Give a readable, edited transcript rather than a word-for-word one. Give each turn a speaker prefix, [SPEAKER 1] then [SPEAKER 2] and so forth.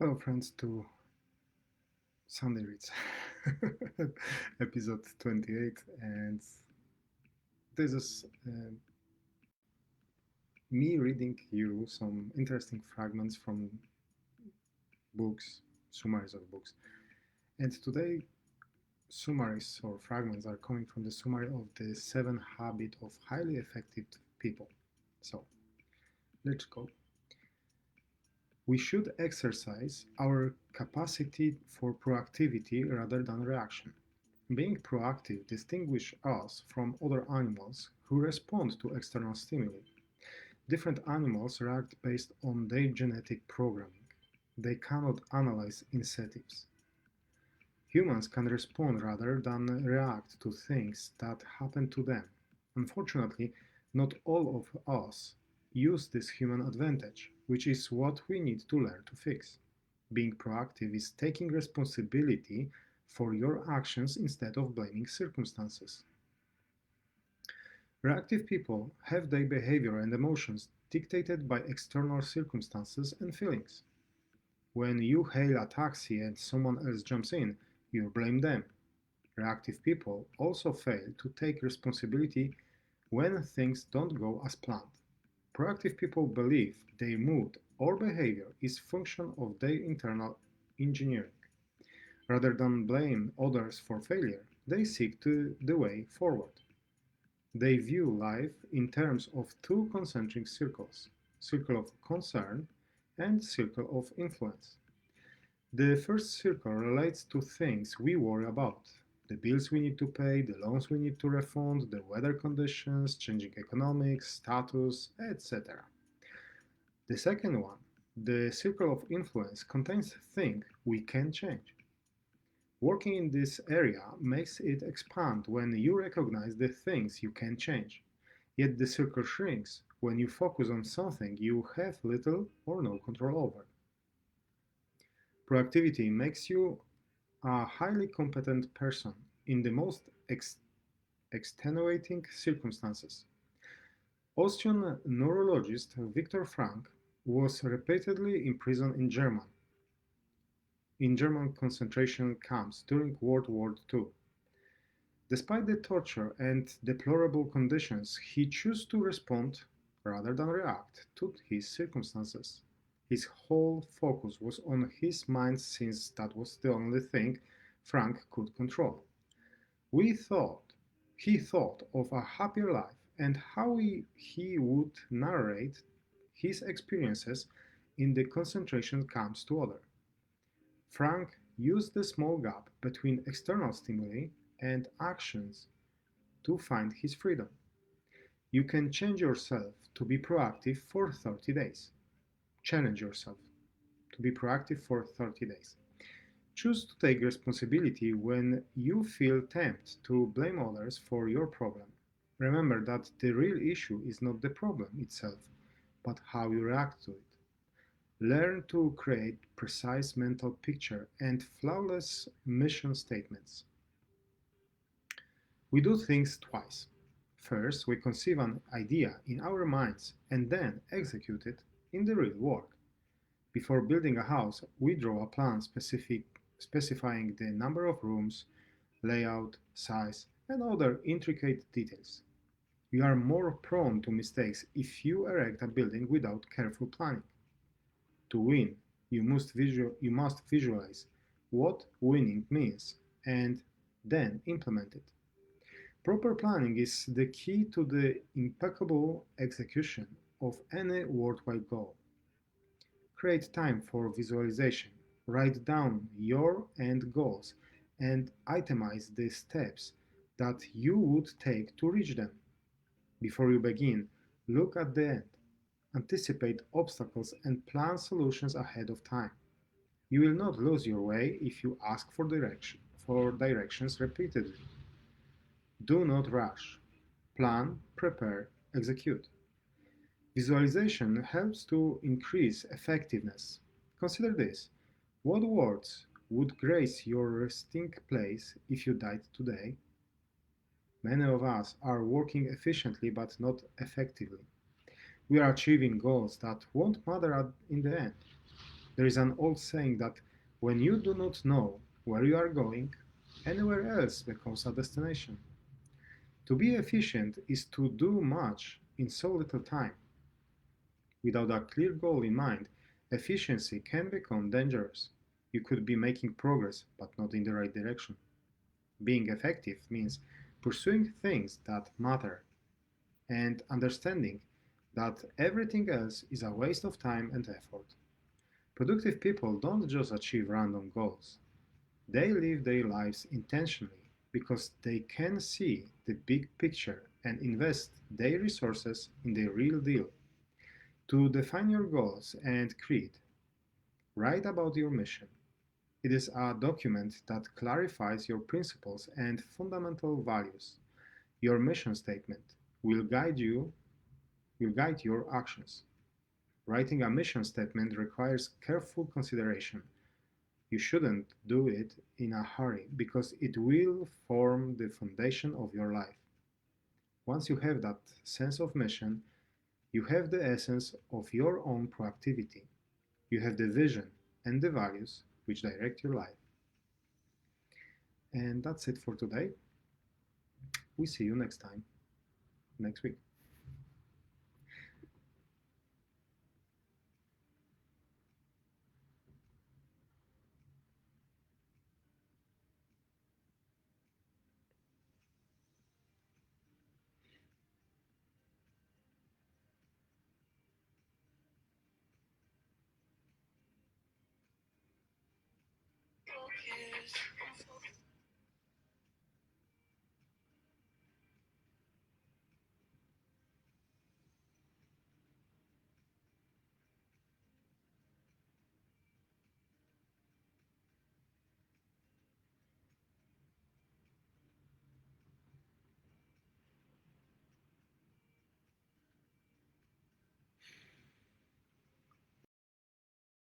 [SPEAKER 1] Hello, friends, to Sunday Reads, episode 28. And this is me reading you some interesting fragments from books, summaries of books. And today, summaries or fragments are coming from the summary of the 7 Habits of Highly Effective People. So, let's go. We should exercise our capacity for proactivity rather than reaction. Being proactive distinguishes us from other animals who respond to external stimuli. Different animals react based on their genetic programming. They cannot analyze incentives. Humans can respond rather than react to things that happen to them. Unfortunately, not all of us use this human advantage, which is what we need to learn to fix. Being proactive is taking responsibility for your actions instead of blaming circumstances. Reactive people have their behavior and emotions dictated by external circumstances and feelings. When you hail a taxi and someone else jumps in, you blame them. Reactive people also fail to take responsibility when things don't go as planned. Proactive people believe their mood or behavior is function of their internal engineering. Rather than blame others for failure, they seek the way forward. They view life in terms of two concentric circles: circle of concern and circle of influence. The first circle relates to things we worry about: the bills we need to pay, the loans we need to refund, the weather conditions, changing economics, status, etc. The second one, the circle of influence, contains things we can change. Working in this area makes it expand when you recognize the things you can change. Yet the circle shrinks when you focus on something you have little or no control over. Proactivity makes you a highly competent person in the most extenuating circumstances. Austrian neurologist Viktor Frankl was repeatedly imprisoned in German concentration camps during World War II. Despite the torture and deplorable conditions, he chose to respond rather than react to his circumstances. His whole focus was on his mind since that was the only thing Frank could control. We thought he thought of a happier life and how he would narrate his experiences in the concentration camps to others. Frank used the small gap between external stimuli and actions to find his freedom. You can change yourself to be proactive for 30 days. Challenge yourself to be proactive for 30 days. Choose to take responsibility when you feel tempted to blame others for your problem. Remember that the real issue is not the problem itself, but how you react to it. Learn to create precise mental picture and flawless mission statements. We do things twice. First, we conceive an idea in our minds and then execute it in the real world. Before building a house, we draw a plan specifying the number of rooms, layout, size, and other intricate details. You are more prone to mistakes if you erect a building without careful planning. To win, you must visualize what winning means and then implement it. Proper planning is the key to the impeccable execution of any worthwhile goal. Create time for visualization. Write down your end goals and itemize the steps that you would take to reach them. Before you begin, look at the end. Anticipate obstacles and plan solutions ahead of time. You will not lose your way if you ask for directions repeatedly. Do not rush. Plan, prepare, execute. Visualization helps to increase effectiveness. Consider this: what words would grace your resting place if you died today? Many of us are working efficiently but not effectively. We are achieving goals that won't matter in the end. There is an old saying that when you do not know where you are going, anywhere else becomes a destination. To be efficient is to do much in so little time. Without a clear goal in mind, efficiency can become dangerous. You could be making progress, but not in the right direction. Being effective means pursuing things that matter and understanding that everything else is a waste of time and effort. Productive people don't just achieve random goals, they live their lives intentionally because they can see the big picture and invest their resources in the real deal. To define your goals and creed, write about your mission. It is a document that clarifies your principles and fundamental values. Your mission statement will guide you will guide your actions. Writing a mission statement requires careful consideration. You shouldn't do it in a hurry because it will form the foundation of your life. Once you have that sense of mission, you have the essence of your own proactivity. You have the vision and the values which direct your life. And that's it for today. We see you next time, next week.